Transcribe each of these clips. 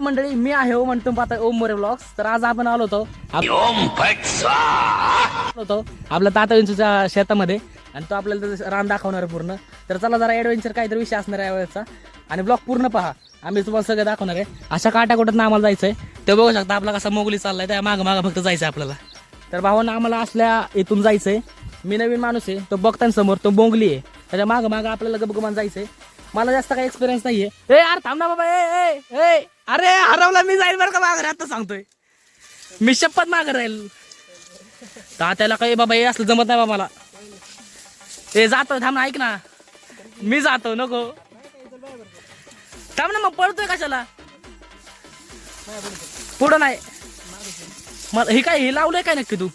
मंडळी मी आहे हो म्हणतो पाहता ओम मोरे ब्लॉग्स. तर आज आपण आलो होतो आपल्या ताता विंचूच्या शेतामध्ये आणि तो आपल्याला रान दाखवणार आहे पूर्ण. तर चला जरा ॲडव्हेंचर काहीतरी विषय असणार आहे यावेळेचा आणि ब्लॉग पूर्ण पहा. आम्ही तुम्हाला सगळं दाखवणार आहे. अशा काट्याकोट्यात आम्हाला जायचंय ते बघू शकता. आपला कसा मोगली चाललाय त्या मागं मागं फक्त जायचं आपल्याला. तर भावांना आम्हाला असल्या इथून जायचंय. मी नवीन माणूस आहे तो बघताना समोर तो मोगली आहे त्याच्या मागं मागं आपल्याला गबगमान जायचंय. मला जास्त काही एक्सपिरियन्स नाहीये. ए यार थांब ना बाबा. ए अरे हरवला मी जाईल बरं का मागं आता सांगतोय. मी शपथ मागं राहील. तात्याला काही बाबा हे असलं जमत नाही बाबा मला. ए जातो थांब ना ऐक ना मी जातो नको थांब ना मग पळतोय कशाला पुढं नाही मला हे काय हे लावलंय काय नक्की तू.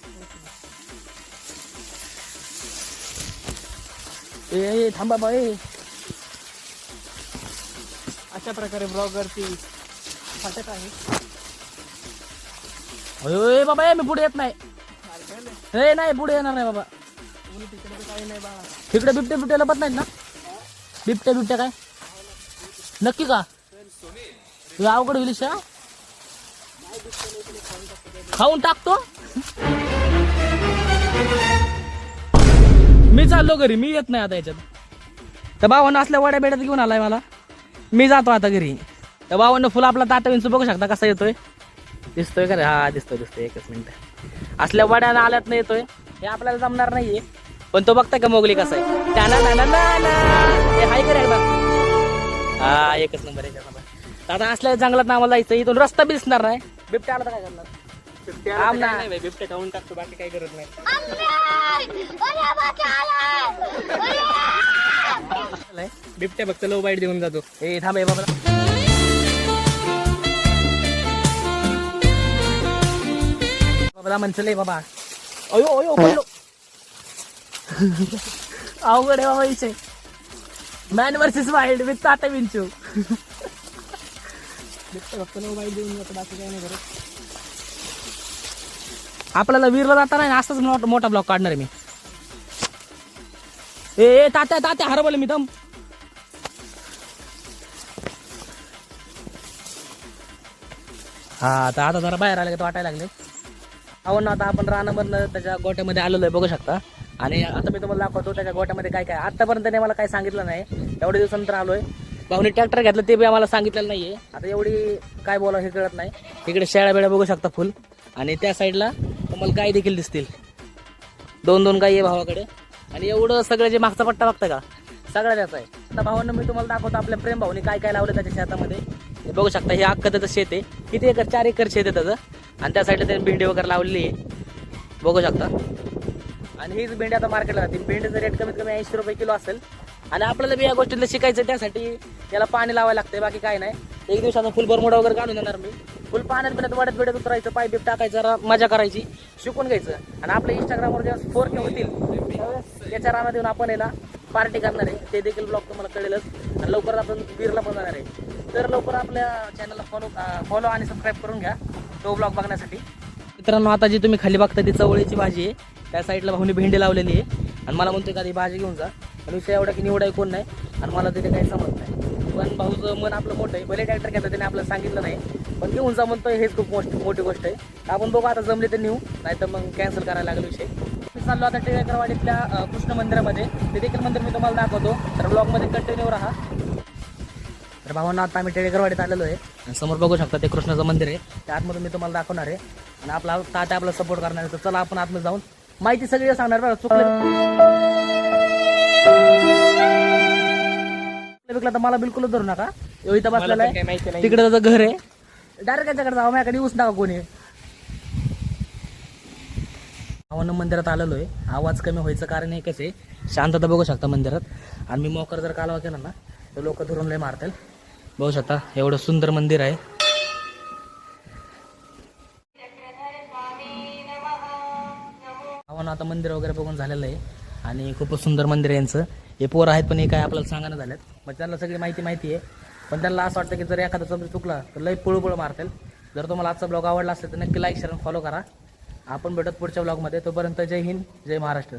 ए थांब बाबा. अशा प्रकारे ब्लॉगरची फाटक आहे. ओय बाबा मी पुढे येत नाही. हे नाही पुढे येणार नाही बाबा. तिकडे काही नाही बाळा. तिकडे बिबटे बिबटे लपत नाहीत ना. बिबटे काय नक्की का तुझं अवघड होईल शा. खाऊन टाकतो मी चाललो घरी. मी येत नाही आता याच्यात. तर भावानं असल्या वड्या बेड्यात घेऊन आलाय मला. मी जातो आता घरी. तर भावानं फुल आपला ताता विंचू बघू शकता कसा येतोय. दिसतोय का रे. हा दिसतोय. एकच मिनिट. असल्या वड्यानं आल्यात नाही येतोय हे आपल्याला जमणार नाहीये. पण तो बघताय का मोगली कसा आहे. हाय कर एकदा. हा एकच नंबर. आता असल्या जंगलात आम्हाला जायचं. इथून रस्ता बी दिसणार नाही. बिबट्या आला तर काय करणार. बिबटे खाऊन टाकतो बाकी काही करत नाही. बिबट्या फक्त लो बाईट देऊन जातो. ए थांब बाबा. बाबा म्हणचले बाबा. अयो पडलो. अवघड आहे बाबा विषय. मॅन वर्सेस वाईल्ड विथ ताता विंचू. बिबटे फक्त लो बाईट देऊन जातो बाकी काही नाही करत. आपल्याला वीरला जाता नाही असंच मोठा ब्लॉक काढणार आहे मी. ए तात्या हरवलं मी दम. हा आता जरा बाहेर आले वाटायला लागले. ना आता आपण रानामधनं त्याच्या गोट्यामध्ये आलेलो आहे बघू शकता. आणि आता मी तुम्हाला दाखवतो त्याच्या गोट्यामध्ये काय काय. आतापर्यंत त्याने मला काय सांगितलं नाही. एवढ्या दिवसानंतर आलोय. भाऊने ट्रॅक्टर घेतलं ते बी आम्हाला सांगितलेलं नाहीये. आता एवढी काय बोलावं हे कळत नाही. इकडे शेळ्या बेळ्या बघू शकता फुल. आणि त्या साईडला तुम्हाला गाय देखील दिसतील. दोन गायी आहे भावाकडे. आणि एवढं सगळं जे मागचा पट्टा बघता का सगळं त्याचा आहे. आता भावांना मी तुम्हाला दाखवतो आपल्या प्रेम भाऊने काय काय लावलं त्याच्या शेतामध्ये. हे बघू शकता. हे अख्खं त्याचं शेत आहे. किती एकर 4 एकर शेत आहे त्याचं. आणि त्या साईडला त्याने भेंडी वगैरे लावलेली आहे बघू शकता. आणि हीच भेंडी आता मार्केटला जाते. भेंडीचं रेट कमीत कमी 80 रुपये किलो असेल. आणि आपल्याला बी या गोष्टीतलं शिकायचं त्यासाठी त्याला पाणी लावायला लागतंय बाकी काय नाही. एक दिवसाचा फुल बरमोडा वगैरे काढून देणार मी. फुल पाण्यात वाड्यात उतरायचं. पाईप बीप टाकायचं मजा करायची शिकून घ्यायचं. आणि आपल्या इंस्टाग्रामवर जेव्हा 4K होतील त्याच्या रानात येऊन आपण याला पार्टी करणार आहे. ते देखील ब्लॉग तुम्हाला कळेलच. आणि लवकर आपण वीरला पण जाणार आहे. तर लवकर आपल्या चॅनलला फॉलो आणि सबस्क्राईब करून घ्या तो ब्लॉग बघण्यासाठी. मित्रांनो आता जी तुम्ही खाली बघता ती चवळीची भाजी आहे. त्या साईडला भाऊनी भेंडी लावलेली आहे. आणि मला म्हणतोय का ती भाजी घेऊन जा. पण विषय एवढा की निवडाय कोण नाही. आणि मला तिथे काही समजत नाही. पण भाऊचं मन आपलं मोठं आहे. भले ट्रॅक्टर घेतलं त्याने आपल्याला सांगितलं नाही. पण घेऊन जा म्हणतोय हेच खूप मोठी गोष्ट आहे. आपण बघू आता जमले तर नेऊ नाही तर मग कॅन्सल करायला लागला विषय. मी चाललो आता टिळेकरवाडीतल्या कृष्ण मंदिरामध्ये. ते देखील मंदिर मी तुम्हाला दाखवतो. तर ब्लॉगमध्ये कंटिन्यू राहा. तर भावांना आता आम्ही टिळेकरवाडीत आलेलो आहे. आणि समोर बघू शकता ते कृष्णाचं मंदिर आहे. त्या आतमधून मी तुम्हाला दाखवणार आहे. आणि आपला तात्या आपला सपोर्ट करणार आहे. तर चला आपण आतमध्ये जाऊन माहिती सगळी सांगणार बघा. चुकलं तर मला बिलकुलच धरू नका. इथं बसलेला आहे. तिकडे त्याचं घर आहे. डायरेक्ट त्याच्याकडे जावं. माझ्याकडे येऊच नका कोणी. भावांना मंदिरात आलेलो आहे. आवाज कमी व्हायचं कारण एकच आहे. शांतता बघू शकता मंदिरात. आणि मी मोकर जर कालवा केला ना तर लोक धरून लय मारतील. बघू शकता एवढं सुंदर मंदिर आहे. भावांना आता मंदिर वगैरे बघून झालेलं आहे. आणि खूपच सुंदर मंदिर आहे यांचं. हे पोर आहेत पण हे काय आपल्याला सांगायला झालेत. मग त्यांना सगळी माहिती आहे. पण त्यांना असं वाटतं की जर एखादा शब्द चुकला तर लई पुळपुळ मारतील. जर तुम्हाला आजचा ब्लॉग आवडला असेल तर नक्की लाईक शेअर फॉलो करा. आपण भेटत पुढच्या ब्लॉगमध्ये. तोपर्यंत जय हिंद जय महाराष्ट्र.